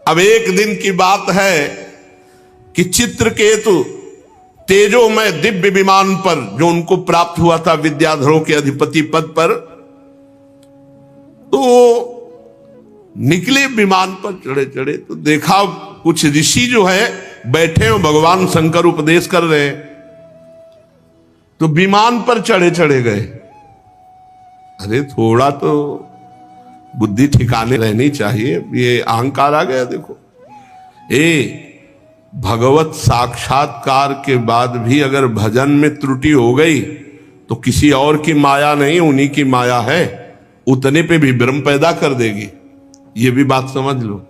अब एक दिन की बात है कि चित्रकेतु तेजोमय दिव्य विमान पर जो उनको प्राप्त हुआ था विद्याधरों के अधिपति पद पर, तो निकले विमान पर चढ़े चढ़े तो देखा कुछ ऋषि जो है बैठे हो, भगवान शंकर उपदेश कर रहे हैं, तो विमान पर चढ़े चढ़े गए। अरे थोड़ा तो बुद्धि ठिकाने रहनी चाहिए, ये अहंकार आ गया। देखो भगवत साक्षात्कार के बाद भी अगर भजन में त्रुटि हो गई तो किसी और की माया नहीं, उन्हीं की माया है, उतने पे भी भ्रम पैदा कर देगी। ये भी बात समझ लो।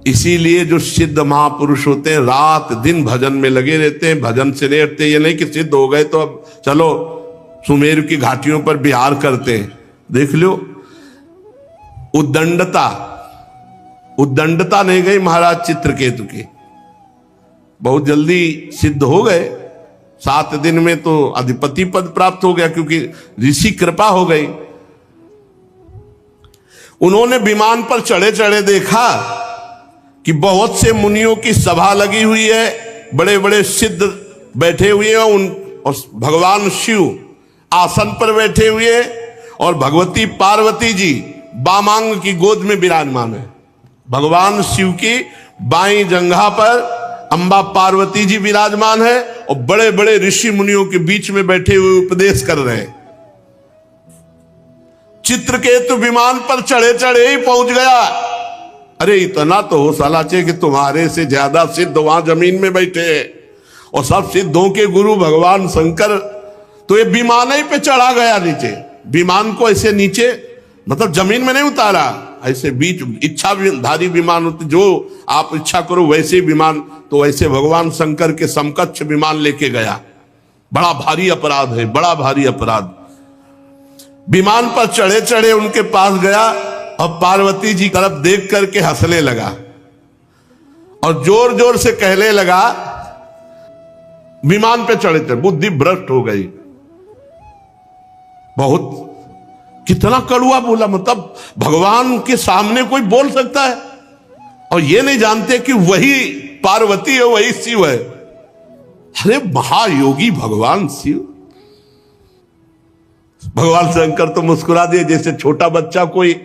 इसीलिए जो सिद्ध महापुरुष होते हैं रात दिन भजन में लगे रहते हैं, भजन से नहीं हटते। ये नहीं कि सिद्ध हो गए तो अब चलो सुमेरु की घाटियों पर विहार करते हैं। देख लो उद्दंडता नहीं गई महाराज चित्रकेतु की, बहुत जल्दी सिद्ध हो गए। 7 दिन में तो अधिपति पद प्राप्त हो गया, क्योंकि ऋषि कृपा हो गई। उन्होंने विमान पर चढ़े चढ़े देखा कि बहुत से मुनियों की सभा लगी हुई है, बड़े बड़े सिद्ध बैठे हुए हैं, और भगवान शिव आसन पर बैठे हुए, और भगवती पार्वती जी वामांग की गोद में विराजमान है। भगवान शिव की बाईं जंघा पर अंबा पार्वती जी विराजमान है, और बड़े बड़े ऋषि मुनियों के बीच में बैठे हुए उपदेश कर रहे हैं। चित्रकेतु विमान पर चढ़े चढ़े ही पहुंच गया। अरे इतना तो हो साला चाहिए कि तुम्हारे से ज्यादा सिद्ध वहां जमीन में बैठे हैं, और सब सिद्धों के गुरु भगवान शंकर। तो ये विमान ही पे चढ़ा गया नीचे। विमान को ऐसे नीचे मतलब जमीन में नहीं उतारा, ऐसे बीच इच्छाधारी विमान होते, जो आप इच्छा करो वैसे विमान, तो ऐसे भगवान शंकर के समकक्ष विमान लेके गया। बड़ा भारी अपराध है, बड़ा भारी अपराध। विमान पर चढ़े चढ़े उनके पास गया, और पार्वती जी तरफ देख करके हंसने लगा, और जोर जोर से कहने लगा, विमान पे चढ़े चढ़े बुद्धि भ्रष्ट हो गई। बहुत कितना कड़ुआ बोला, मतलब भगवान के सामने कोई बोल सकता है, और ये नहीं जानते कि वही पार्वती है, वही शिव है। अरे महायोगी भगवान शिव। भगवान शंकर तो मुस्कुरा दिए, जैसे छोटा बच्चा कोई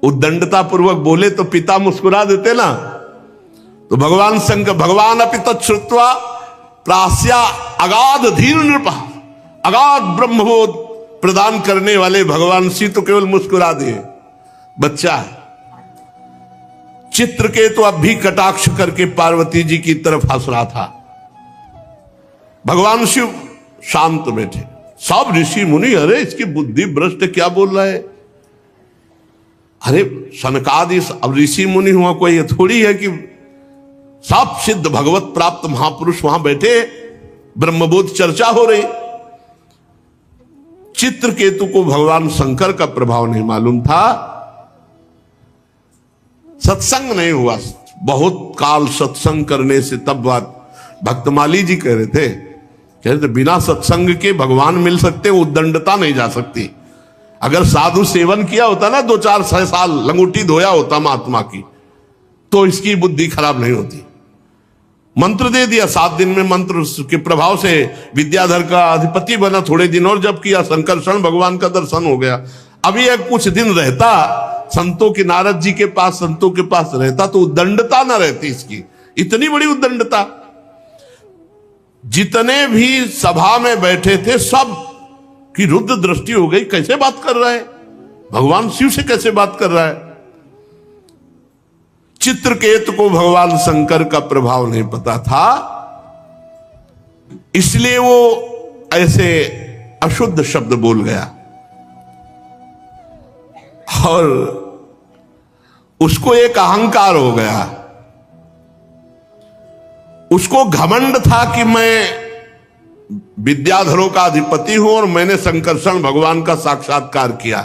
उद्दंडता पूर्वक बोले तो पिता मुस्कुरा देते ना। तो भगवान शंकर, भगवान अपि तच्छ्रुत्वा प्रास्या अगाध धीर नृप, अगाध ब्रह्मबोध प्रदान करने वाले भगवान शिव तो केवल मुस्कुरा दिए। बच्चा चित्रकेतु अब भी कटाक्ष करके पार्वती जी की तरफ हंस रहा था। भगवान शिव शांत बैठे, सब ऋषि मुनि, अरे इसकी बुद्धि भ्रष्ट क्या बोल रहा है। अरे सनकादि अब ऋषि मुनि हुआ, कोई थोड़ी है कि सब सिद्ध भगवत प्राप्त महापुरुष वहां बैठे, ब्रह्मबोध चर्चा हो रही। चित्रकेतु को भगवान शंकर का प्रभाव नहीं मालूम था, सत्संग नहीं हुआ। बहुत काल सत्संग करने से तब बात भक्तमाली जी कह रहे थे, बिना सत्संग के भगवान मिल सकते, उद्दंडता नहीं जा सकती। अगर साधु सेवन किया होता ना 2-4 साल, लंगोटी धोया होता महात्मा की, तो इसकी बुद्धि खराब नहीं होती। मंत्र दे दिया, 7 दिन में मंत्र के प्रभाव से विद्याधर का अधिपति बना। थोड़े दिन और जब किया, संकर्षण भगवान का दर्शन हो गया। अभी एक कुछ दिन रहता संतों के, नारद जी के पास, संतों के पास रहता, तो उद्दंडता ना रहती इसकी। इतनी बड़ी उद्दंडता। जितने भी सभा में बैठे थे सब की रुद्र दृष्टि हो गई, कैसे बात कर रहा है भगवान शिव से, कैसे बात कर रहा है। चित्रकेतु को भगवान शंकर का प्रभाव नहीं पता था, इसलिए वो ऐसे अशुद्ध शब्द बोल गया, और उसको एक अहंकार हो गया। उसको घमंड था कि मैं विद्याधरों का अधिपति हूं और मैंने संकर्षण भगवान का साक्षात्कार किया।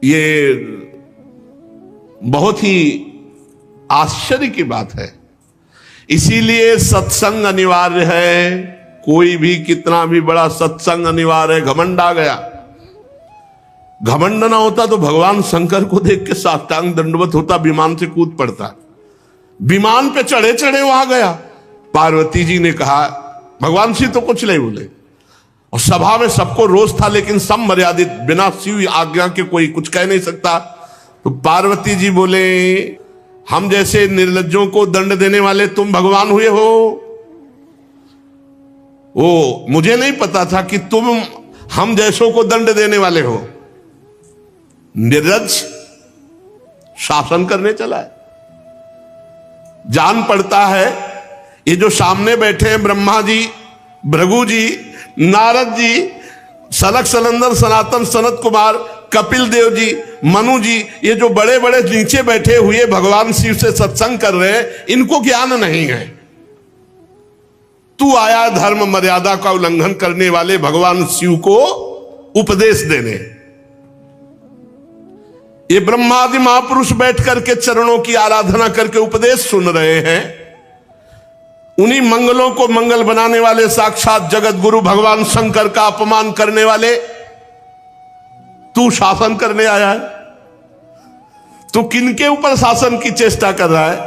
ये बहुत ही आश्चर्य की बात है। इसीलिए सत्संग अनिवार्य है। कोई भी कितना भी बड़ा सत्संग अनिवार्य है। घमंड आ गया। घमंड ना होता तो भगवान शंकर को देख के साष्टांग दंडवत होता, विमान से कूद पड़ता। विमान पे चढ़े चढ़े वहां गया। पार्वती जी ने कहा, भगवान शिव तो कुछ नहीं बोले और सभा में सबको रोष था, लेकिन सब मर्यादित, बिना शिव आज्ञा के कोई कुछ कह नहीं सकता। तो पार्वती जी बोले, हम जैसे निर्लज्जों को दंड देने वाले तुम भगवान हुए हो? वो मुझे नहीं पता था कि तुम हम जैसों को दंड देने वाले हो। निर्लज्ज शासन करने चला है। जान पड़ता है ये जो सामने बैठे हैं ब्रह्मा जी, भृगु जी, नारद जी, सनक सनंदन सनातन सनत कुमार, कपिल देव जी, मनु जी, ये जो बड़े बड़े नीचे बैठे हुए भगवान शिव से सत्संग कर रहे हैं, इनको ज्ञान नहीं है। तू आया धर्म मर्यादा का उल्लंघन करने वाले भगवान शिव को उपदेश देने। ये ब्रह्मादि महापुरुष बैठ करके चरणों की आराधना करके उपदेश सुन रहे हैं। उन्हीं मंगलों को मंगल बनाने वाले साक्षात जगत गुरु भगवान शंकर का अपमान करने वाले तू शासन करने आया है। तू किनके ऊपर शासन की चेष्टा कर रहा है?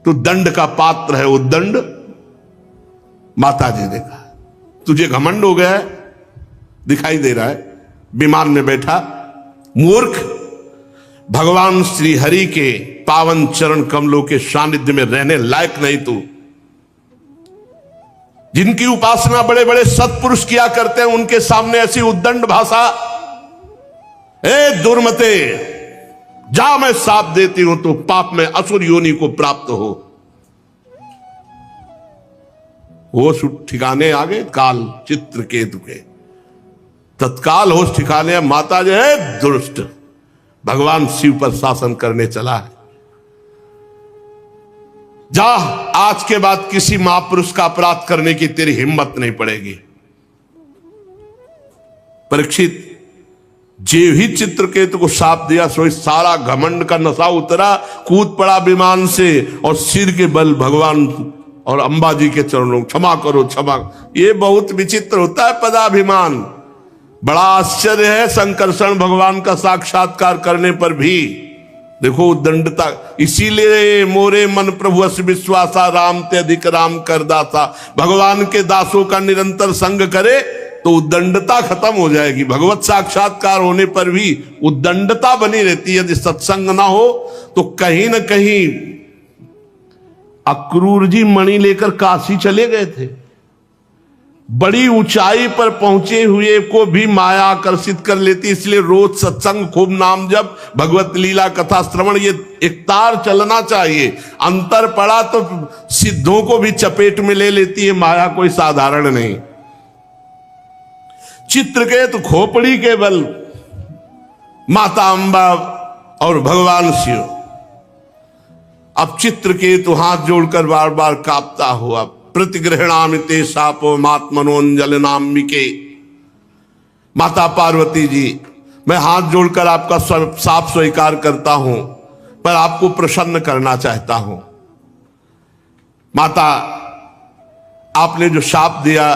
तू दंड का पात्र है। वो दंड माता जी ने कहा। तुझे घमंड हो गया है, दिखाई दे रहा है विमान में बैठा मूर्ख। भगवान श्री हरि के पावन चरण कमलों के सानिध्य में रहने लायक नहीं तू। जिनकी उपासना बड़े बड़े सत्पुरुष किया करते हैं, उनके सामने ऐसी उद्दंड भाषा। ए दुर्मते, जा, मैं साप देती हूं तो पाप में असुर योनि को प्राप्त हो। वो ठिकाने आ गए काल चित्रकेतु के, तत्काल होश ठिकाने। माता जो है दुष्ट, भगवान शिव पर शासन करने चला है। जा, आज के बाद किसी महापुरुष का अपराध करने की तेरी हिम्मत नहीं पड़ेगी। परीक्षित जे ही चित्रकेतु को शाप दिया, सो सारा घमंड का नशा उतरा, कूद पड़ा विमान से और सिर के बल भगवान और अंबा जी के चरणों, क्षमा करो क्षमा। ये बहुत विचित्र होता है पदाभिमान। बड़ा आश्चर्य है संकर्षण भगवान का साक्षात्कार करने पर भी। देखो दंडता, इसीलिए मोरे मन प्रभु अस विश्वासा, राम ते अधिक राम कर दासा। भगवान के दासों का निरंतर संग करे तो उद्दंडता खत्म हो जाएगी। भगवत साक्षात्कार होने पर भी उद्दंडता बनी रहती है। यदि सत्संग ना हो तो कहीं ना कहीं अक्रूर जी मणि लेकर काशी चले गए थे। बड़ी ऊंचाई पर पहुंचे हुए को भी माया आकर्षित कर लेती, इसलिए रोज सत्संग, खूब नाम जप, भगवत लीला कथा श्रवण, ये एक तार चलना चाहिए। अंतर पड़ा तो सिद्धों को भी चपेट में ले लेती है माया, कोई साधारण नहीं। चित्रकेतु खोपड़ी के बल माता अंबा और भगवान शिव। अब चित्रकेतु हाथ जोड़कर बार बार कांपता हुआ, प्रतिगृहणामिते शापो मात्मनोंजल नामिके। माता पार्वती जी, मैं हाथ जोड़कर आपका साप स्वीकार करता हूं, पर आपको प्रसन्न करना चाहता हूं। माता, आपने जो शाप दिया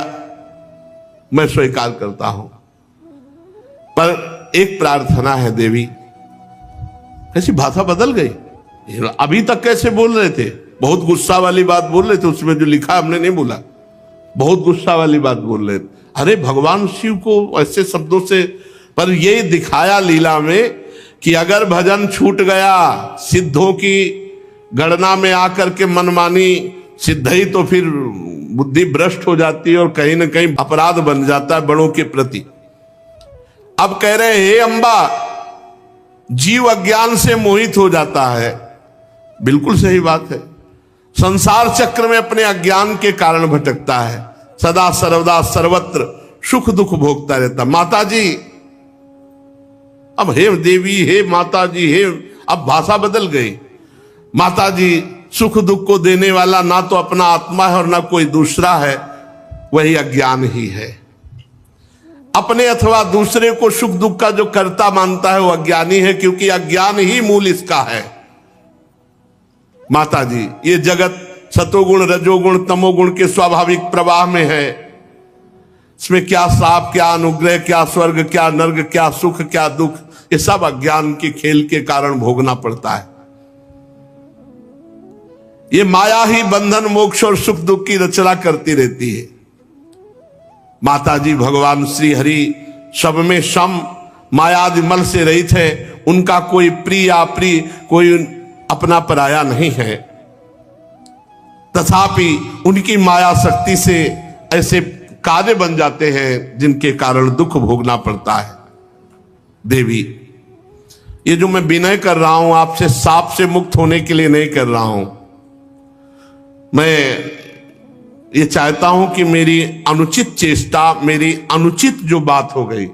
मैं स्वीकार करता हूं, पर एक प्रार्थना है देवी। ऐसी भाषा बदल गई। अभी तक कैसे बोल रहे थे? बहुत गुस्सा वाली बात बोल रहे थे, उसमें जो लिखा हमने नहीं बोला, बहुत गुस्सा वाली बात बोल रहे थे। अरे भगवान शिव को ऐसे शब्दों से, पर ये दिखाया लीला में कि अगर भजन छूट गया, सिद्धों की गणना में आकर के मनमानी सिद्ध ही, तो फिर बुद्धि भ्रष्ट हो जाती है और कहीं ना कहीं अपराध बन जाता है बड़ों के प्रति। अब कह रहे हे अम्बा, जीव अज्ञान से मोहित हो जाता है। बिल्कुल सही बात है। संसार चक्र में अपने अज्ञान के कारण भटकता है, सदा सर्वदा सर्वत्र सुख दुख भोगता रहता। माता जी, अब हे देवी, हे माता जी, हे, अब भाषा बदल गई। माता जी, सुख दुख को देने वाला ना तो अपना आत्मा है और ना कोई दूसरा है, वही अज्ञान ही है। अपने अथवा दूसरे को सुख दुख का जो कर्ता मानता है वो अज्ञानी है, क्योंकि अज्ञान ही मूल इसका है। माता जी, ये जगत सतोगुण रजोगुण तमोगुण के स्वाभाविक प्रवाह में है। इसमें क्या श्राप, क्या अनुग्रह, क्या स्वर्ग, क्या नर्क, क्या सुख, क्या दुख, ये सब अज्ञान के खेल के कारण भोगना पड़ता है। ये माया ही बंधन, मोक्ष और सुख दुख की रचना करती रहती है। माता जी भगवान श्री हरि सब में सम मायादि मल से रहित है। उनका कोई प्रिय अप्रिय, कोई अपना पराया नहीं है। तथापि उनकी माया शक्ति से ऐसे कार्य बन जाते हैं जिनके कारण दुख भोगना पड़ता है। देवी, ये जो मैं विनय कर रहा हूं आपसे, साप से मुक्त होने के लिए नहीं कर रहा हूं। मैं ये चाहता हूं कि मेरी अनुचित चेष्टा, मेरी अनुचित जो बात हो गई,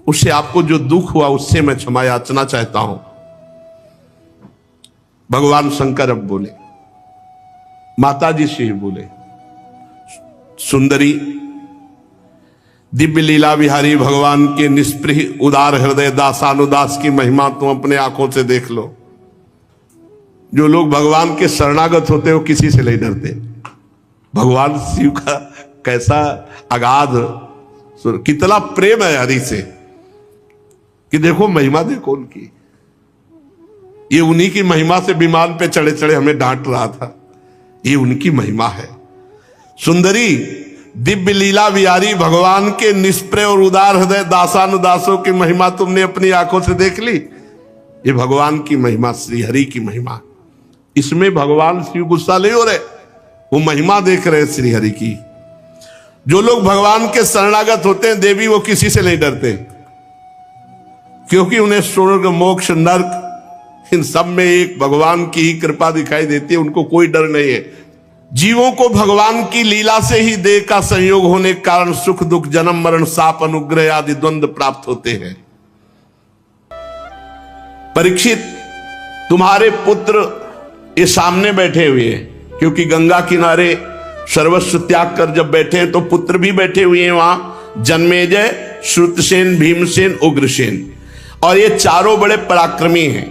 उससे आपको जो दुख हुआ उससे मैं क्षमा याचना चाहता हूं। भगवान शंकर अब बोले, माता जी से ही बोले, सुंदरी, दिव्य लीला विहारी भगवान के निष्प्रिय उदार हृदय दासानुदास की महिमा तुम अपने आंखों से देख लो। जो लोग भगवान के शरणागत होते हो किसी से नहीं डरते। भगवान शिव का कैसा अगाध, कितना प्रेम है हरि से कि देखो महिमा देखो उनकी। ये उन्हीं की महिमा से विमान पे चढ़े चढ़े हमें डांट रहा था। ये उनकी महिमा है। सुंदरी, दिव्य लीला विहारी भगवान के निष्प्रिय और उदार हृदय दासानुदासों की महिमा तुमने अपनी आंखों से देख ली। ये भगवान की महिमा, श्री हरि की महिमा। इसमें भगवान शिव गुस्सा नहीं हो रहे, वो महिमा देख रहे श्री हरि की। जो लोग भगवान के शरणागत होते हैं देवी, वो किसी से नहीं डरते, क्योंकि उन्हें स्वर्ग मोक्ष नर्क इन सब में एक भगवान की ही कृपा दिखाई देती है। उनको कोई डर नहीं है। जीवों को भगवान की लीला से ही देह का संयोग होने के कारण सुख दुख, जन्म मरण, शाप, अनुग्रह आदि द्वंद्व प्राप्त होते हैं। परीक्षित, तुम्हारे पुत्र ये सामने बैठे हुए हैं, क्योंकि गंगा किनारे सर्वस्व त्याग कर जब बैठे हैं तो पुत्र भी बैठे हुए हैं वहां, जन्मेजय, श्रुतसेन, भीमसेन, उग्रसेन। और ये चारों बड़े पराक्रमी हैं।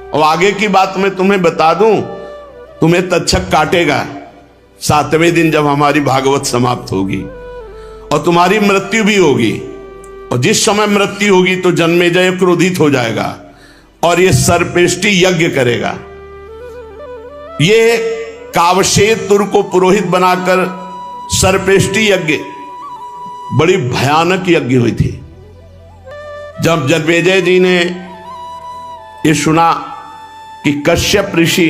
और आगे की बात मैं तुम्हें बता दूं, तुम्हें तक्षक काटेगा 7वें दिन जब हमारी भागवत समाप्त होगी, और तुम्हारी मृत्यु भी होगी। और जिस समय मृत्यु होगी तो जन्मेजय क्रोधित हो जाएगा और ये सर्पेष्टि यज्ञ करेगा। ये कावशेतुर को पुरोहित बनाकर सर्पेष्टि यज्ञ, बड़ी भयानक यज्ञ हुई थी। जब जन्मेजय जी ने ये सुना कि कश्यप ऋषि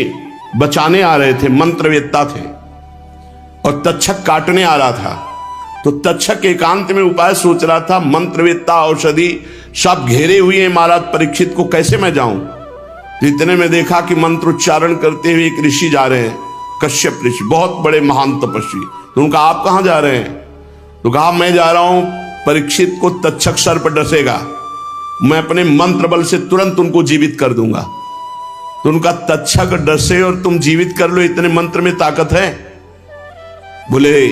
बचाने आ रहे थे, मंत्रवेत्ता थे, और तक्षक काटने आ रहा था, तो तक्षक एकांत में उपाय सोच रहा था। मंत्रवेत्ता, औषधि सब घेरे हुए हैं महाराज परीक्षित को, कैसे मैं जाऊं। इतने में देखा कि मंत्रोच्चारण करते हुए एक ऋषि जा रहे हैं, कश्यप ऋषि, बहुत बड़े महान तपस्वी। तो उनका आप कहां जा रहे हैं? तो कहा मैं जा रहा हूं, परीक्षित को तक्षक सर्प डसेगा, मैं अपने मंत्र बल से तुरंत उनको जीवित कर दूंगा। तो उनका तक्षक डसे और तुम जीवित कर लो, इतने मंत्र में ताकत है? बोले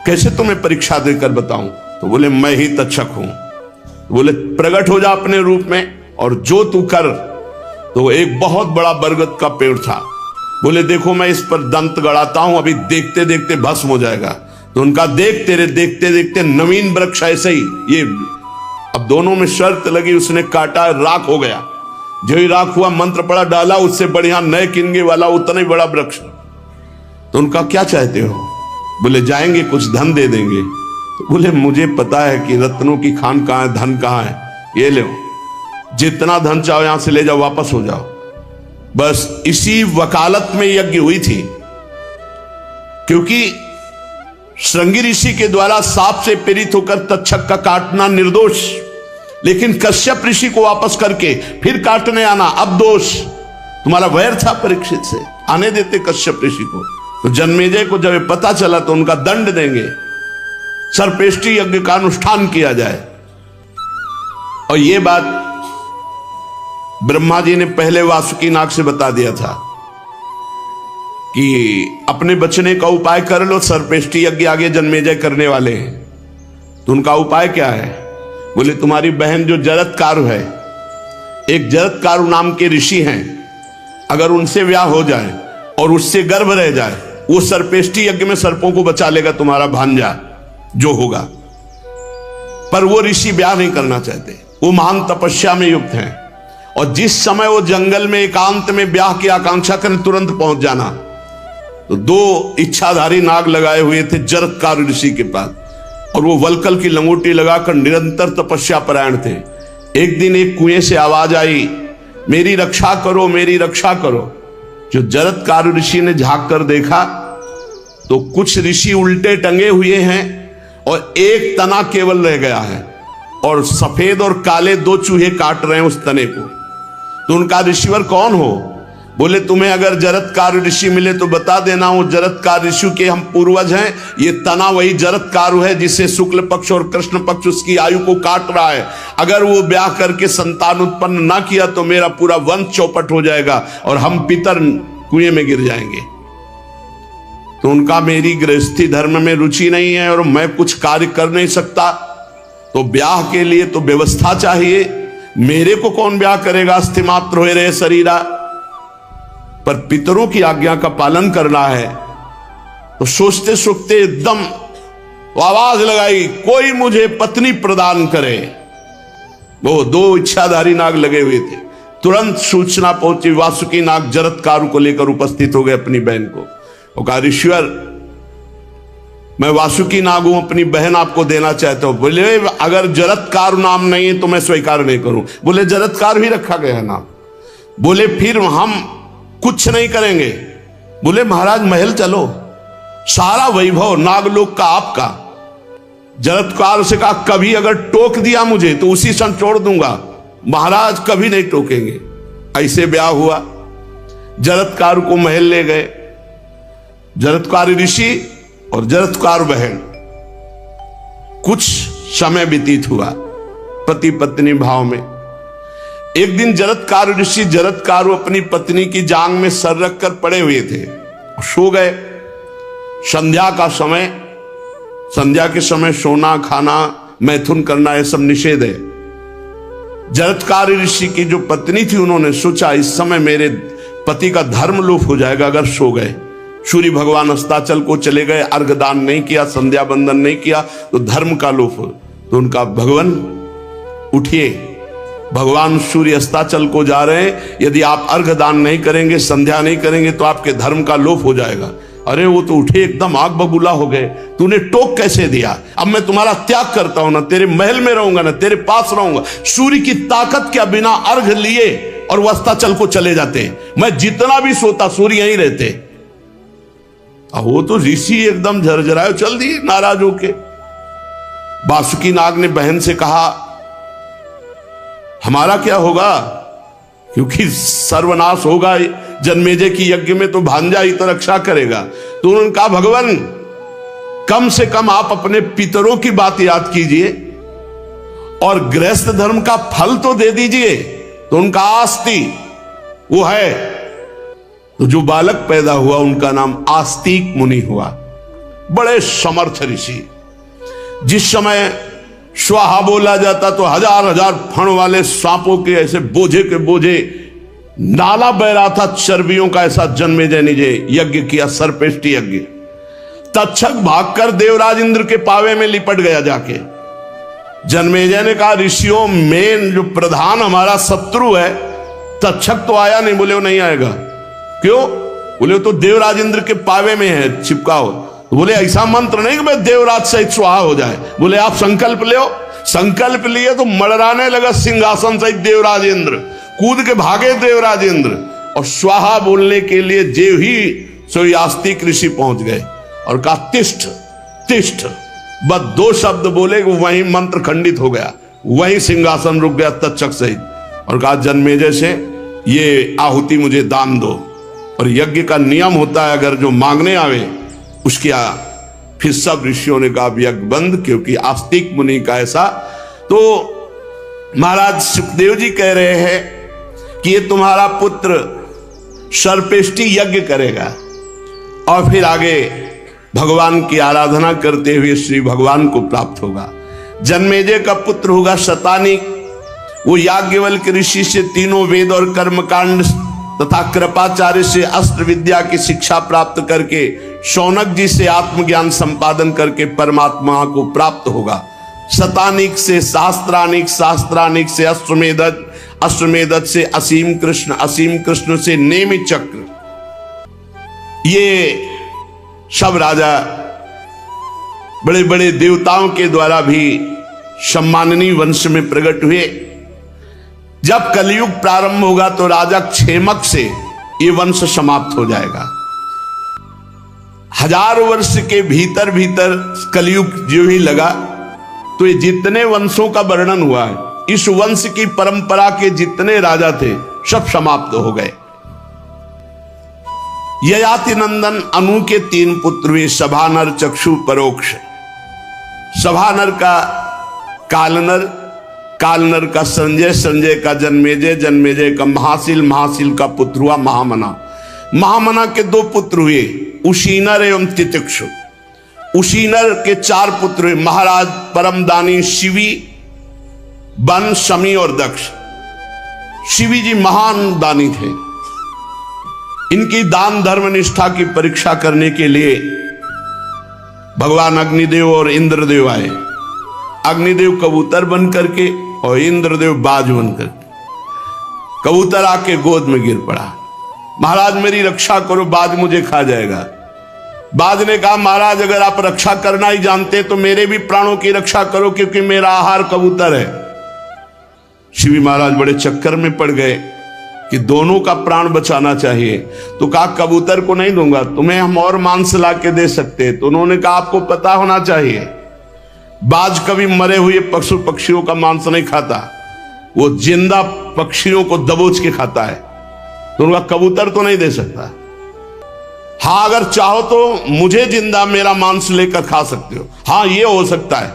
कैसे तुम्हें परीक्षा देकर बताऊं? तो बोले मैं ही तक्षक हूं। बोले प्रकट हो जा अपने रूप में और जो तू कर। तो एक बहुत बड़ा बरगद का पेड़ था। बोले देखो मैं इस पर दंत गड़ाता हूं, अभी देखते देखते भस्म हो जाएगा। तो उनका देख तेरे देखते देखते नवीन वृक्ष ऐसे ही, ये अब दोनों में शर्त लगी, उसने काटा, राख हो गया। जो ही राख हुआ मंत्र पड़ा, डाला, उससे बढ़िया नए किनगे वाला उतना ही बड़ा वृक्ष। तो उनका क्या चाहते हो? बोले जाएंगे, कुछ धन दे देंगे। तो बोले मुझे पता है कि रत्नों की खान कहां है, धन कहां है, ये लो, जितना धन चाहो यहां से ले जाओ, वापस हो जाओ। बस इसी वकालत में यज्ञ हुई थी, क्योंकि श्रृंगी ऋषि के द्वारा सांप से प्रेरित होकर तक्षक का काटना निर्दोष, लेकिन कश्यप ऋषि को वापस करके फिर काटने आना अब दोष। तुम्हारा वैर था परीक्षित से, आने देते कश्यप ऋषि को। तो जन्मेजय को जब पता चला तो उनका दंड देंगे, सर्पेष्टि यज्ञ का अनुष्ठान किया जाए। और यह बात ब्रह्मा जी ने पहले वासुकी नाग से बता दिया था कि अपने बचने का उपाय कर लो, सर्पेष्टि यज्ञ आगे जन्मेजय करने वाले हैं। तो उनका उपाय क्या है? बोले तुम्हारी बहन जो जरत्कारु है, एक जरत्कारु नाम के ऋषि हैं, अगर उनसे ब्याह हो जाए और उससे गर्भ रह जाए, वो सर्पेष्टि यज्ञ में सर्पों को बचा लेगा, तुम्हारा भांजा जो होगा। पर वो ऋषि ब्याह नहीं करना चाहते, वो महान तपस्या में युक्त हैं। और जिस समय वो जंगल में एकांत में ब्याह की आकांक्षा करें, तुरंत पहुंच जाना। तो दो इच्छाधारी नाग लगाए हुए थे जरत्कार ऋषि के पास, और वो वलकल की लंगोटी लगाकर निरंतर तपस्या परायण थे। एक दिन एक कुएं से आवाज आई, मेरी रक्षा करो, मेरी रक्षा करो। जो जरत्कार ऋषि ने झांक कर देखा तो कुछ ऋषि उल्टे टंगे हुए हैं और एक तना केवल रह गया है, और सफेद और काले दो चूहे काट रहे हैं उस तने को। तो उनका ऋषिवर कौन हो? बोले तुम्हें अगर जरत्कार ऋषि मिले तो बता देना, वो जरत्कार ऋषि के हम पूर्वज हैं। ये तना वही जरत्कारु है जिसे शुक्ल पक्ष और कृष्ण पक्ष उसकी आयु को काट रहा है। अगर वो ब्याह करके संतान उत्पन्न ना किया तो मेरा पूरा वंश चौपट हो जाएगा और हम पितर कुएं में गिर जाएंगे। तो उनका मेरी गृहस्थी धर्म में रुचि नहीं है और मैं कुछ कार्य कर नहीं सकता, तो ब्याह के लिए तो व्यवस्था चाहिए। मेरे को कौन ब्याह करेगा? अस्थि मात्र हुए रहे शरीरा, पर पितरों की आज्ञा का पालन करना है। तो सोचते सोचते एकदम आवाज लगाई, कोई मुझे पत्नी प्रदान करे। वो दो इच्छाधारी नाग लगे हुए थे। तुरंत सूचना पहुंची, वासुकी नाग जरत्कारु को लेकर उपस्थित हो गए अपनी बहन को। वो कहा, ऋषिवर मैं वासुकी नाग हूं, अपनी बहन आपको देना चाहता हूं। बोले अगर जरत्कारु नाम नहीं है तो मैं स्वीकार नहीं करूं। बोले जरत्कार ही रखा गया नाम। बोले फिर हम कुछ नहीं करेंगे। बोले महाराज महल चलो, सारा वैभव नागलोक का आपका। जरत्कार से कहा, कभी अगर टोक दिया मुझे तो उसी क्षण छोड़ दूंगा। महाराज कभी नहीं टोकेंगे। ऐसे ब्याह हुआ। जरत्कार को महल ले गए। जरत्कार ऋषि और जरत्कार बहन। कुछ समय व्यतीत हुआ पति पत्नी भाव में। एक दिन जरत्कार ऋषि जरत्कारु अपनी पत्नी की जांग में सर रखकर पड़े हुए थे, सो गए। संध्या का समय, संध्या के समय सोना खाना मैथुन करना ये सब निषेध है। जरत्कार ऋषि की जो पत्नी थी उन्होंने सोचा इस समय मेरे पति का धर्म लोप हो जाएगा अगर सो गए। सूर्य भगवान अस्ताचल को चले गए, अर्घदान नहीं किया, संध्या बंदन नहीं किया तो धर्म का लोप हो। तो उनका भगवान उठिए, भगवान सूर्य अस्ताचल को जा रहे हैं, यदि आप अर्घदान नहीं करेंगे, संध्या नहीं करेंगे तो आपके धर्म का लोप हो जाएगा। अरे वो तो उठे, एकदम आग बबूला हो गए। तूने टोक कैसे दिया? अब मैं तुम्हारा त्याग करता हूं ना, तेरे महल में रहूंगा ना, तेरे पास रहूंगा। सूर्य की ताकत क्या, बिना अर्घ लिए और वो अस्ताचल को चले जाते। मैं जितना भी सोता सूर्य यहीं रहते। वो तो ऋषि एकदम झरझराए चल दिए नाराज होके। वासुकी नाग ने बहन से कहा, हमारा क्या होगा, क्योंकि सर्वनाश होगा जन्मेजय की यज्ञ में, तो भांजा ही तो रक्षा करेगा। तो उन्होंने कहा, भगवान कम से कम आप अपने पितरों की बात याद कीजिए और गृहस्थ धर्म का फल तो दे दीजिए। तो उनका आस्ती वो है। तो जो बालक पैदा हुआ उनका नाम आस्तिक मुनि हुआ। बड़े समर्थ ऋषि। जिस समय स्वाहा बोला जाता तो हजार हजार फण वाले सांपों के ऐसे बोझे के बोझे नाला बह रहा था चर्बियों का। ऐसा जन्मेजय ने यज्ञ किया, सर्पेष्टि यज्ञ। तक्षक भागकर देवराज इंद्र के पावे में लिपट गया जाके। जन्मेजय ने कहा, ऋषियों में जो प्रधान हमारा शत्रु है तक्षक तो आया नहीं। बोले वो नहीं आएगा। क्यों? बोले तो देवराज इंद्र के पावे में है, चिपकाओ। बोले ऐसा मंत्र नहीं कि मैं देवराज सहित स्वाहा हो जाए। बोले आप संकल्प लो। संकल्प लिए तो मड़राने लगा सिंहासन सहित देवराज इंद्र। कूद के भागे देवराज इंद्र और स्वाहा बोलने के लिए जेव ही सोई आस्तिक ऋषि पहुंच गए और कहा, तिष्ठ तिष्ठ। बस दो शब्द बोले, वहीं मंत्र खंडित हो गया, वहीं सिंहासन रुक गया तक्षक सहित। और कहा, जन्मेजय से ये आहुति मुझे दान दो। और यज्ञ का नियम होता है, अगर जो मांगने आवे उसकी फिर सब ऋषियों ने कहा यज्ञ बंद, क्योंकि आस्तिक मुनि का ऐसा। तो महाराज सुखदेव जी कह रहे हैं कि ये तुम्हारा पुत्र सर्पेष्टि यज्ञ करेगा और फिर आगे भगवान की आराधना करते हुए श्री भगवान को प्राप्त होगा। जन्मेजय का पुत्र होगा शतानिक। वो याज्ञवल्क्य ऋषि से तीनों वेद और कर्मकांड तथा कृपाचार्य से अस्त्र विद्या की शिक्षा प्राप्त करके शौनक जी से आत्मज्ञान संपादन करके परमात्मा को प्राप्त होगा। शतानिक से सहस्त्रानिक, सहस्त्रानिक से अश्वमेधज, अश्वमेधज से असीम कृष्ण, असीम कृष्ण से नेमि चक्र। ये सब राजा बड़े बड़े देवताओं के द्वारा भी सम्माननीय वंश में प्रकट हुए। जब कलयुग प्रारंभ होगा तो राजा क्षेमक से ये वंश समाप्त हो जाएगा। 1000 वर्ष के भीतर भीतर कलयुग जो ही लगा तो ये जितने वंशों का वर्णन हुआ है, इस वंश की परंपरा के जितने राजा थे सब समाप्त हो गए। ययाति नंदन अनु के 3 पुत्र हुए, सभानर, चक्षु, परोक्ष। सभानर का कालनर, कालनर का संजय, संजय का जन्मेजय, जन्मेजय का महाशील, महाशील का पुत्र हुआ महामना। महामना के 2 पुत्र हुए, उशीनर एवं तितिक्षु। उशीनर के 4 पुत्र हुए, महाराज परमदानी शिवी, बन, शमी और दक्ष। शिवी जी महान दानी थे। इनकी दान धर्म निष्ठा की परीक्षा करने के लिए भगवान अग्निदेव और इंद्रदेव आए। अग्निदेव कबूतर बन करके और इंद्रदेव बाज बनकर। कबूतर आके गोद में गिर पड़ा, महाराज मेरी रक्षा करो, बाज मुझे खा जाएगा। बाज ने कहा महाराज अगर आप रक्षा करना ही जानते तो मेरे भी प्राणों की रक्षा करो, क्योंकि मेरा आहार कबूतर है। शिवी महाराज बड़े चक्कर में पड़ गए कि दोनों का प्राण बचाना चाहिए। तो कहा कबूतर को नहीं दूंगा, तुम्हें हम और मांस ला के दे सकते। तो उन्होंने कहा आपको पता होना चाहिए बाज कभी मरे हुए पशु पक्षियों का मांस नहीं खाता, वो जिंदा पक्षियों को दबोच के खाता है। तो उनका कबूतर तो नहीं दे सकता। हाँ अगर चाहो तो मुझे जिंदा मेरा मांस लेकर खा सकते हो, हाँ ये हो सकता है।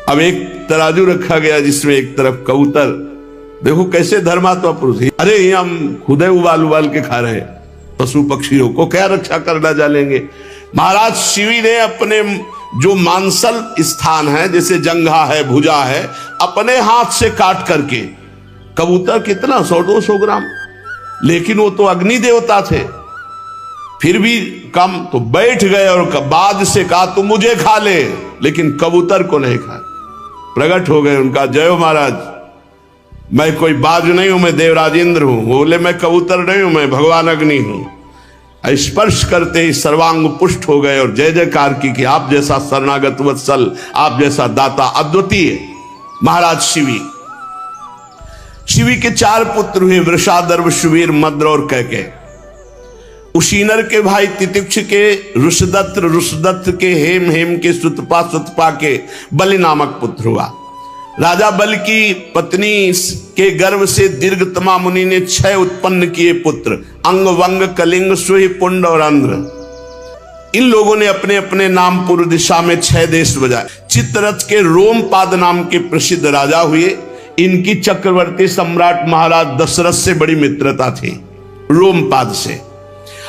अब एक तराजू रखा गया जिसमें एक तरफ कबूतर, देखो कैसे धर्मात्मा पुरुष, अरे ये हम खुद उबाल उबाल के खा रहे पशु पक्षियों को, क्या रक्षा करना जानेंगे। महाराज शिवी ने अपने जो मांसल स्थान है, जैसे जंघा है, भुजा है, अपने हाथ से काट करके, कबूतर कितना 100-200 ग्राम, लेकिन वो तो अग्नि देवता थे, फिर भी कम। तो बैठ गए और बाज से कहा तू मुझे खा ले, लेकिन कबूतर को नहीं खा। प्रकट हो गए उनका, जय हो महाराज, मैं कोई बाज नहीं हूं, मैं देवराज इंद्र हूं। बोले मैं कबूतर नहीं हूं, मैं भगवान अग्नि हूं। स्पर्श करते ही सर्वांग पुष्ट हो गए और जय जयकार की कि आप जैसा शरणागत वत्सल, आप जैसा दाता अद्वितीय महाराज शिवी। शिवी के 4 पुत्र हुए, वृषादर्भ, सुवीर, मद्र और कैके। उशीनर के भाई तितिक्ष के रुषदत्त, रुषदत्त के हेम, हेम के सुतपा, सुतपा के बलि नामक पुत्र हुआ। राजा बल की पत्नी के गर्भ से दीर्घतमा मुनि ने 6 उत्पन्न किए पुत्र, अंग, वंग, कलिंग, सुहि, पुंड और अंध्र। इन लोगों ने अपने अपने नाम पूर्व दिशा में 6 देश बजाए। चित्ररथ के रोमपाद नाम के प्रसिद्ध राजा हुए। इनकी चक्रवर्ती सम्राट महाराज दशरथ से बड़ी मित्रता थी, रोमपाद से।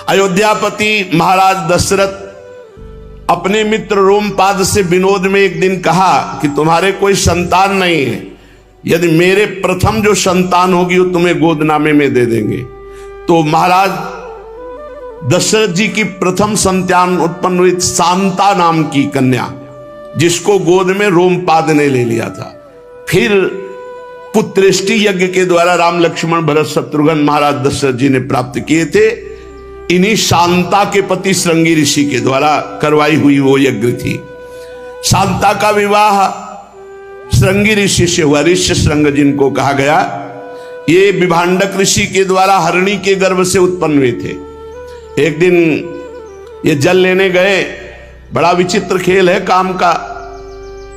अयोध्यापति महाराज दशरथ अपने मित्र रोमपाद से विनोद में एक दिन कहा कि तुम्हारे कोई संतान नहीं है, यदि मेरे प्रथम जो संतान होगी वो तुम्हें गोदनामे में दे देंगे। तो महाराज दशरथ जी की प्रथम संतान उत्पन्न हुई शांता नाम की कन्या, जिसको गोद में रोमपाद ने ले लिया था। फिर पुत्रेष्टि यज्ञ के द्वारा राम, लक्ष्मण, भरत, शत्रुघ्न महाराज दशरथ जी ने प्राप्त किए थे। इन्हीं शांता के पति श्रृंगी ऋषि के द्वारा करवाई हुई वो यज्ञ थी। शांता का विवाह श्रृंगी ऋषि से हुआ, ऋष्य श्रृंग जिनको कहा गया। ये विभांडक ऋषि के द्वारा हरिणी के गर्भ से उत्पन्न हुए थे। एक दिन ये जल लेने गए, बड़ा विचित्र खेल है काम का।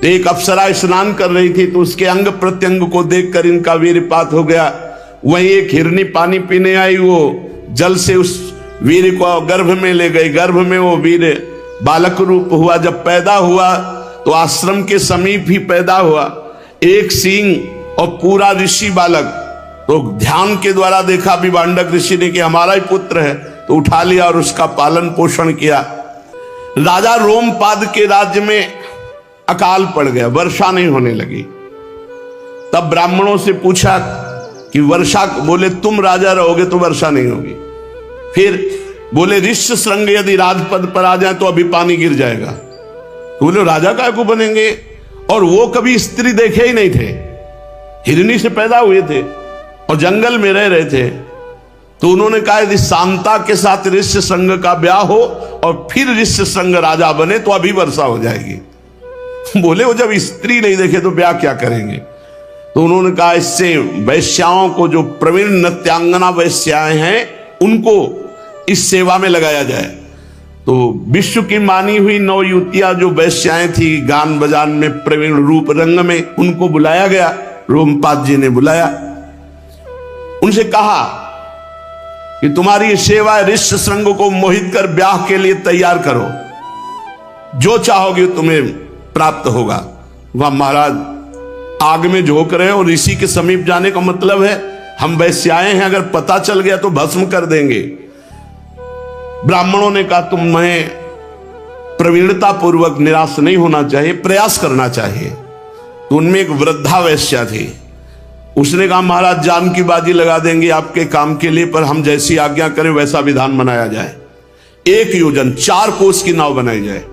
एक अप्सरा स्नान कर रही थी तो उसके अंग प्रत्यंग को देखकर इनका वीरपात हो गया। वहीं एक हिरनी पानी पीने आई, वो जल से उस वीर को गर्भ में ले गई। गर्भ में वो वीर बालक रूप हुआ। जब पैदा हुआ तो आश्रम के समीप ही पैदा हुआ, एक सींग और पूरा ऋषि बालक। तो ध्यान के द्वारा देखा विभांडक ऋषि ने कि हमारा ही पुत्र है, तो उठा लिया और उसका पालन पोषण किया। राजा रोमपाद के राज्य में अकाल पड़ गया, वर्षा नहीं होने लगी। तब ब्राह्मणों से पूछा कि वर्षा, बोले तुम राजा रहोगे तो वर्षा नहीं होगी। फिर बोले ऋष्य श्रृंग यदि राजपद पर आ जाए तो अभी पानी गिर जाएगा। तो बोले राजा काय को बनेंगे, और वो कभी स्त्री देखे ही नहीं थे, हिरनी से पैदा हुए थे और जंगल में रह रहे थे। तो उन्होंने कहा यदि शांता के साथ ऋष्य संग का ब्याह हो और फिर ऋष्य संग राजा बने तो अभी वर्षा हो जाएगी। बोले वो जब स्त्री नहीं देखे तो ब्याह क्या करेंगे। तो उन्होंने कहा इससे वैश्याओं को, जो प्रवीण नृत्यांगना वैश्याएं हैं, उनको इस सेवा में लगाया जाए। तो विश्व की मानी हुई 9 युवतियां जो वैश्याएं थी, गान बजान में प्रवीण, रूप रंग में, उनको बुलाया गया। रोमपाद जी ने बुलाया, उनसे कहा कि तुम्हारी सेवा ऋष्य संग को मोहित कर ब्याह के लिए तैयार करो, जो चाहोगे तुम्हें प्राप्त होगा। वह महाराज आग में झोंक रहे हो। ऋषि के समीप जाने का मतलब है हम वैश्याएं हैं, अगर पता चल गया तो भस्म कर देंगे। ब्राह्मणों ने कहा तुम्हें प्रवीणता पूर्वक निराश नहीं होना चाहिए, प्रयास करना चाहिए। तो उनमें एक वृद्धा वैश्या थी, उसने कहा महाराज जान की बाजी लगा देंगे आपके काम के लिए, पर हम जैसी आज्ञा करें वैसा विधान बनाया जाए। 1 योजन 4 कोस की नाव बनाई जाए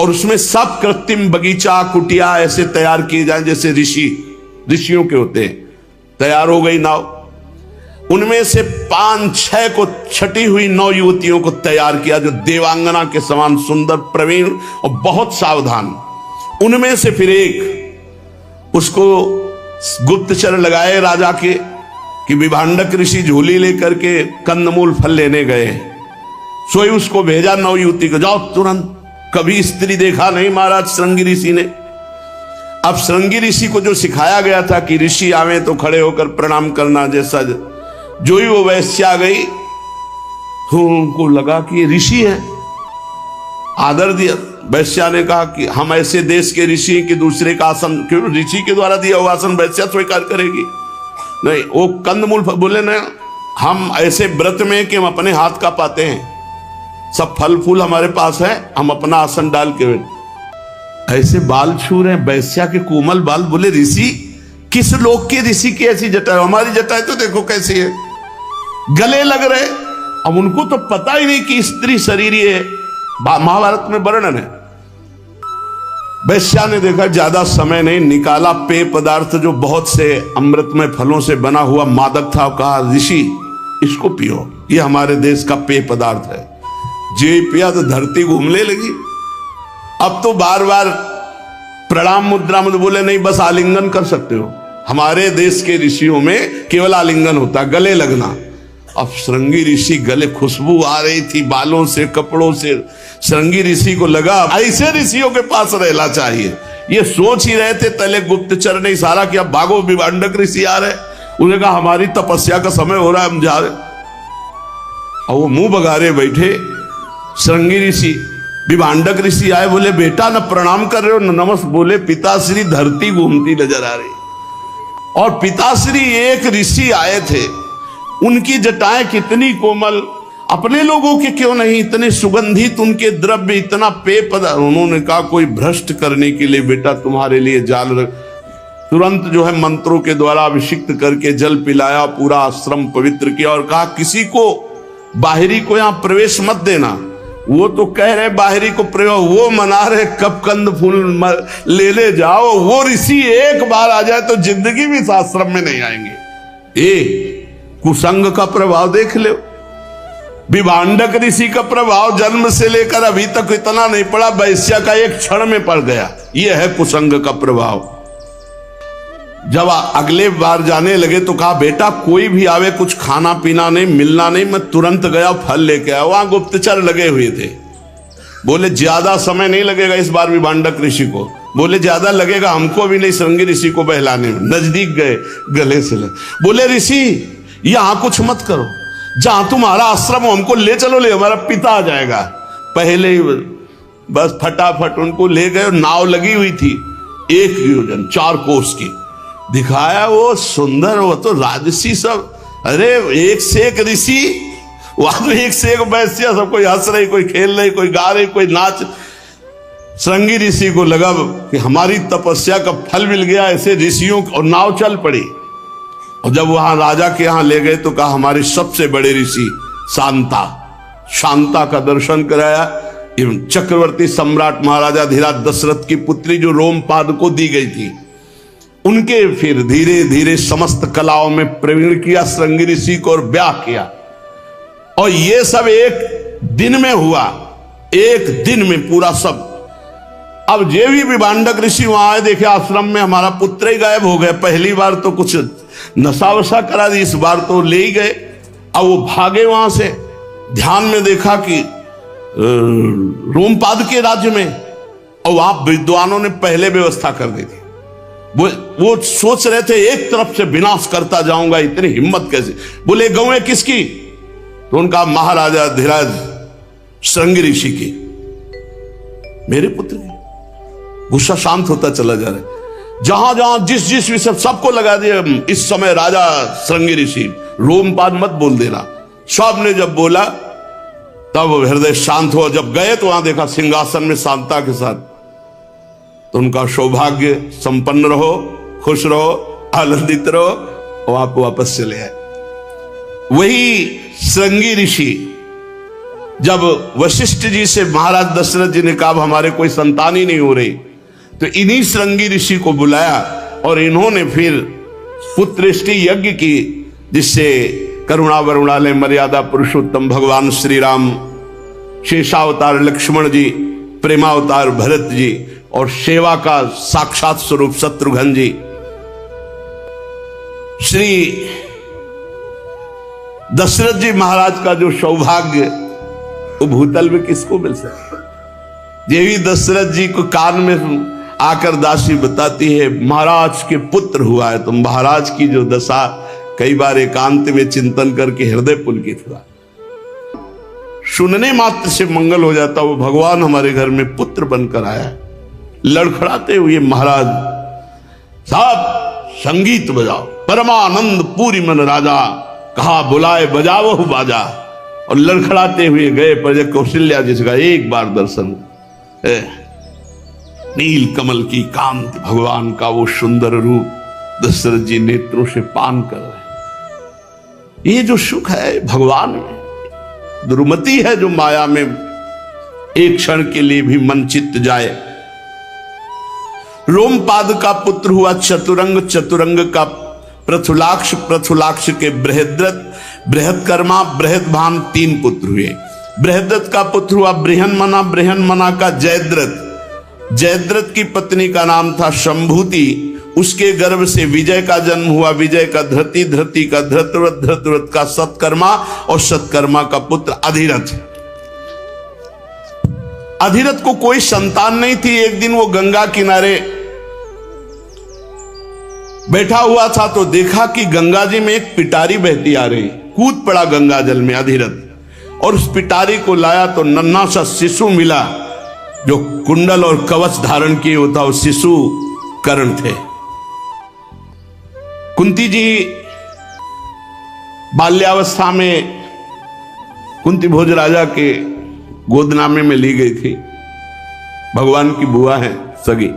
और उसमें सब कृत्रिम बगीचा, कुटिया ऐसे तैयार किए जाए जैसे ऋषियों के होते हैं। तैयार हो गई नाव। उनमें से 5-6 को छटी हुई 9 युवतियों को तैयार किया, जो देवांगना के समान सुंदर, प्रवीण और बहुत सावधान। उनमें से फिर एक उसको गुप्तचर लगाए राजा के कि विभांडक ऋषि झोली लेकर के कंदमूल फल लेने गए। सोई उसको भेजा 9 युवती को, जाओ तुरंत। कभी स्त्री देखा नहीं महाराज श्रृंगी ऋषि ने। अब श्रृंगी ऋषि को जो सिखाया गया था कि ऋषि आवे तो खड़े होकर प्रणाम करना, जैसा जो ही वो वैश्या गई तो उनको लगा कि ये ऋषि है, आदर दिया। वैश्या ने कहा कि हम ऐसे देश के ऋषि हैं कि दूसरे का आसन, क्यों ऋषि के द्वारा दिया हुआ आसन वैश्या स्वीकार करेगी? नहीं, वो कंदमूल बोले ना, हम ऐसे व्रत में कि हम अपने हाथ का पाते हैं, सब फल फूल हमारे पास है, हम अपना आसन डाल के ऐसे बाल छू रहे हैं, वैश्या के कोमल बाल। बोले ऋषि, किस लोक के ऋषि की ऐसी जटा है? हमारी जटाएं तो देखो कैसी है, गले लग रहे। अब उनको तो पता ही नहीं कि स्त्री शरीर है, महाभारत में वर्णन है। वैश्या ने देखा ज्यादा समय नहीं, निकाला पेय पदार्थ जो बहुत से अमृतमय फलों से बना हुआ मादक था। कहा ऋषि इसको पियो, ये हमारे देश का पेय पदार्थ है। जे पिया तो धरती घूमने लगी। अब तो बार बार प्रणाम मुद्रा में बोले नहीं, बस आलिंगन कर सकते हो। हमारे देश के ऋषियों में केवल आलिंगन होता, गले लगना। अब श्रृंगी ऋषि गले, खुशबू आ रही थी बालों से, कपड़ों से। श्रृंगी ऋषि को लगा ऐसे ऋषियों के पास रहना चाहिए। ये सोच ही रहे थे, तले गुप्तचर ने इशारा किया, भागो विभांडक ऋषि आ रहे। उन्होंने कहा हमारी तपस्या का समय हो रहा है, हम जा रहे। और वो मुंह बगारे बैठे। श्रृंगी ऋषि, विभांडक ऋषि आए, बोले बेटा न प्रणाम कर रहे हो न नमस्ते। बोले पिताश्री धरती घूमती नजर आ रही। और पिताश्री एक ऋषि आए थे, उनकी जटाएं कितनी कोमल, अपने लोगों के क्यों नहीं, इतने सुगंधित उनके द्रव्य, इतना पेय पदार्थ। उन्होंने कहा कोई भ्रष्ट करने के लिए बेटा तुम्हारे लिए जाल रख। तुरंत जो है मंत्रों के द्वारा अभिषिक्त करके जल पिलाया, पूरा आश्रम पवित्र किया और कहा किसी को बाहरी को यहां प्रवेश मत देना। वो तो कह रहे बाहरी को प्रवेश, वो मना रहे कब कंद फूल ले जाओ। वो ऋषि एक बार आ जाए तो जिंदगी भी इस आश्रम में नहीं आएंगे। कुसंग का प्रभाव देख लो। विभांडक ऋषि का प्रभाव जन्म से लेकर अभी तक इतना नहीं पड़ा, वैश्या का एक क्षण में पड़ गया। यह है कुसंग का प्रभाव। जब अगले बार जाने लगे तो कहा बेटा कोई भी आवे, कुछ खाना पीना नहीं, मिलना नहीं। मैं तुरंत गया, फल लेके आया। वहां गुप्तचर लगे हुए थे। बोले ज्यादा समय नहीं लगेगा इस बार विभांडक ऋषि को। बोले ज्यादा लगेगा हमको भी नहीं, श्रृंगी ऋषि को बहलाने में। नजदीक गए, गले से लगे। बोले ऋषि यहां कुछ मत करो, जहां तुम्हारा आश्रम हो हमको ले चलो, ले हमारा पिता आ जाएगा। पहले ही बस फटाफट उनको ले गए। नाव लगी हुई थी 1 योजन 4 कोस की, दिखाया वो सुंदर, वो तो राजसी सब। अरे एक से एक ऋषि, वहां तो एक से एक वैश्या, सब कोई हंस रही, कोई खेल रही, कोई गा रही, कोई नाच। श्रृंगी ऋषि को लगा कि हमारी तपस्या का फल मिल गया ऐसे ऋषियों, और नाव चल पड़ी। और जब वहां राजा के यहां ले गए तो कहा हमारे सबसे बड़े ऋषि शांता का दर्शन कराया। चक्रवर्ती सम्राट महाराजा धीराज दशरथ की पुत्री जो रोमपाद को दी गई थी, उनके फिर धीरे धीरे समस्त कलाओं में प्रवीण किया श्रृंगी ऋषि को और ब्याह किया। और ये सब एक दिन में हुआ, एक दिन में पूरा सब। अब जे भी विभांडक ऋषि वहां आए, देखे आश्रम में हमारा पुत्र ही गायब हो गए। पहली बार तो कुछ नशा वशा करा दी, इस बार तो ले ही गए। अब वो भागे वहां से, ध्यान में देखा कि रोमपाद के राज्य में, और वहां विद्वानों ने पहले व्यवस्था कर दी थी। वो सोच रहे थे एक तरफ से विनाश करता जाऊंगा, इतनी हिम्मत कैसे। बोले गौएं किसकी? तो उनका महाराजा धीराज श्रृंगी ऋषि की, मेरे पुत्र की। गुस्सा शांत होता चला जा रहा है। जहां जहां जिस जिस विषय सबको लगा दिया, इस समय राजा श्रृंगी ऋषि, रोमपाद मत बोल देना। सब ने जब बोला तब हृदय शांत हुआ। जब गए तो वहां देखा सिंहासन में शांता के साथ। तो उनका सौभाग्य संपन्न रहो, खुश रहो, आनंदित रहो, और आप वापस चले आए। वही श्रृंगी ऋषि जब वशिष्ठ जी से महाराज दशरथ जी ने कहा हमारे कोई संतान ही नहीं हो रही, तो इन्हीं श्रृंगी ऋषि को बुलाया और इन्होंने फिर पुत्रेष्टि यज्ञ की, जिससे करुणा वरुणालय मर्यादा पुरुषोत्तम भगवान श्री राम, शेषावतार लक्ष्मण जी, प्रेमावतार भरत जी, और सेवा का साक्षात स्वरूप शत्रुघ्न जी, श्री दशरथ जी महाराज का जो सौभाग्य, वो भूतल में किसको मिल सकता। देवी दशरथ जी को कान में आकर दासी बताती है महाराज के पुत्र हुआ है। तो महाराज की जो दशा, कई बार एकांत में चिंतन करके हृदय पुलकित हुआ। सुनने मात्र से मंगल हो जाता, वो भगवान हमारे घर में पुत्र बनकर आया है। लड़खड़ाते हुए महाराज साहब संगीत बजाओ, परमानंद पूरी मन राजा, कहा बुलाए बजाओ बाजा। और लड़खड़ाते हुए गए पर कौशल्या जिसका एक बार दर्शन, नील कमल की कांति, भगवान का वो सुंदर रूप दशरथ जी नेत्रों से पान कर रहे। ये जो सुख है भगवान में, दुर्मति है जो माया में एक क्षण के लिए भी मन चित्त जाए। रोमपाद का पुत्र हुआ चतुरंग, चतुरंग का पृथुलाक्ष, पृथुलाक्ष के बृहद्रथ, बृहत्कर्मा, बृहद्भान, 3 पुत्र हुए। बृहद्रथ का पुत्र हुआ बृहन्मना, बृहन्मना का जयद्रथ, जयद्रथ की पत्नी का नाम था शंभूति, उसके गर्भ से विजय का जन्म हुआ, विजय का धृति, धृति का धृतव्रत, धृतव्रत का सत्कर्मा, और सत्कर्मा का पुत्र अधिरथ। अधिरथ को कोई संतान नहीं थी। एक दिन वो गंगा किनारे बैठा हुआ था तो देखा कि गंगा जी में एक पिटारी बहती आ रही। कूद पड़ा गंगा जल में अधिरथ, और उस पिटारी को लाया तो नन्हा सा शिशु मिला, जो कुंडल और कवच धारण किए होता, वो शिशु कर्ण थे। कुंती जी बाल्यावस्था में कुंती भोज राजा के गोदनामे में ली गई थी। भगवान की बुआ है सगी।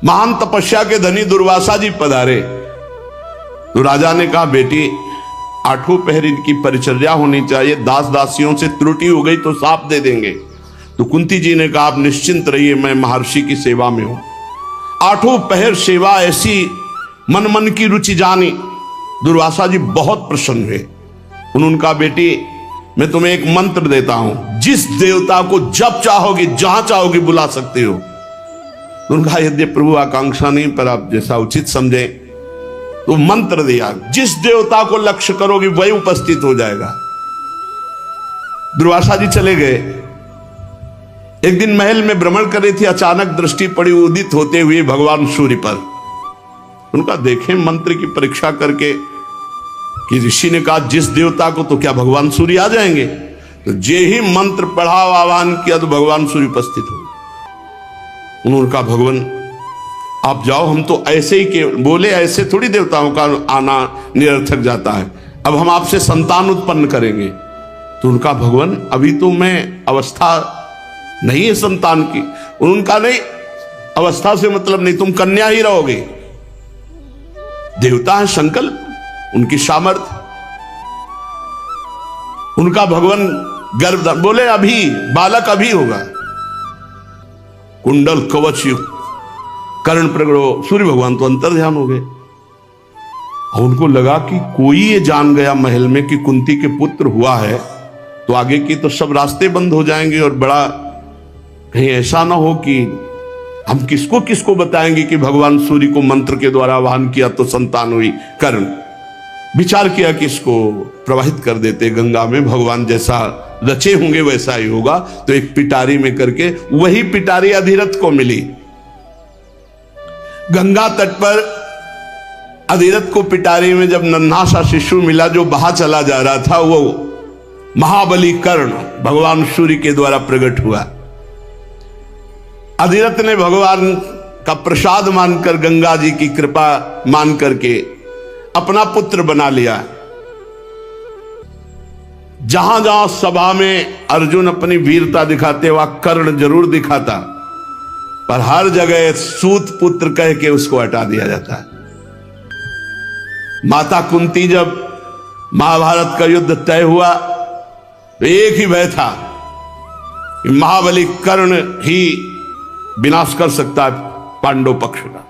महान तपस्या के धनी दुर्वासा जी पधारे तो राजा ने कहा बेटी 8 पहर इनकी परिचर्या होनी चाहिए, दास दासियों से त्रुटि हो गई तो साप दे देंगे। तो कुंती जी ने कहा आप निश्चिंत रहिए, मैं महर्षि की सेवा में हूं। 8 पहर सेवा ऐसी मन मन की रुचि जानी। दुर्वासा जी बहुत प्रसन्न हुए। उन्होंने कहा बेटी मैं तुम्हें एक मंत्र देता हूं, जिस देवता को जब चाहोगी जहां चाहोगी बुला सकते हो। उन्होंने कहा यदि प्रभु आकांक्षा नहीं, पर आप जैसा उचित समझे। तो मंत्र दिया, जिस देवता को लक्ष्य करोगे वही उपस्थित हो जाएगा। दुर्वासा जी चले गए। एक दिन महल में भ्रमण कर रही थी, अचानक दृष्टि पड़ी उदित होते हुए भगवान सूर्य पर। उनका देखें मंत्र की परीक्षा करके कि ऋषि ने कहा जिस देवता को, तो क्या भगवान सूर्य आ जाएंगे? तो जे ही मंत्र पढ़ा आह्वान किया तो भगवान सूर्य उपस्थित हो। उन्होंने कहा भगवान आप जाओ, हम तो ऐसे ही के बोले, ऐसे थोड़ी देवताओं का आना निरर्थक जाता है, अब हम आपसे संतान उत्पन्न करेंगे। तो उनका भगवान अभी तो मैं अवस्था नहीं है संतान की। उनका नहीं, अवस्था से मतलब नहीं, तुम कन्या ही रहोगे। देवता है संकल्प, उनकी सामर्थ्य। उनका भगवान गर्भधारण, बोले अभी बालक अभी होगा। कुंडल कवच युक्त कर्ण प्रगड़ो, सूर्य भगवान तो अंतर ध्यान हो गए और उनको लगा कि कोई ये जान गया महल में कि कुंती के पुत्र हुआ है तो आगे की तो सब रास्ते बंद हो जाएंगे और बड़ा कहीं ऐसा ना हो कि हम किसको किसको बताएंगे कि भगवान सूर्य को मंत्र के द्वारा आह्वान किया तो संतान हुई। कर्ण विचार किया कि इसको प्रवाहित कर देते गंगा में, भगवान जैसा रचे होंगे वैसा ही होगा। तो एक पिटारी में करके, वही पिटारी अधिरथ को मिली। गंगा तट पर अधिरथ को पिटारी में जब नन्हा सा शिशु मिला जो बहा चला जा रहा था, वो महाबली कर्ण भगवान सूर्य के द्वारा प्रकट हुआ। अधिरथ ने भगवान का प्रसाद मानकर, गंगा जी की कृपा मान करके अपना पुत्र बना लिया। जहां जहां सभा में अर्जुन अपनी वीरता दिखाते वहां कर्ण जरूर दिखाता, पर हर जगह सूत पुत्र कह के उसको हटा दिया जाता है। माता कुंती जब महाभारत का युद्ध तय हुआ तो एक ही भय था कि महाबली कर्ण ही विनाश कर सकता है पांडव पक्ष का।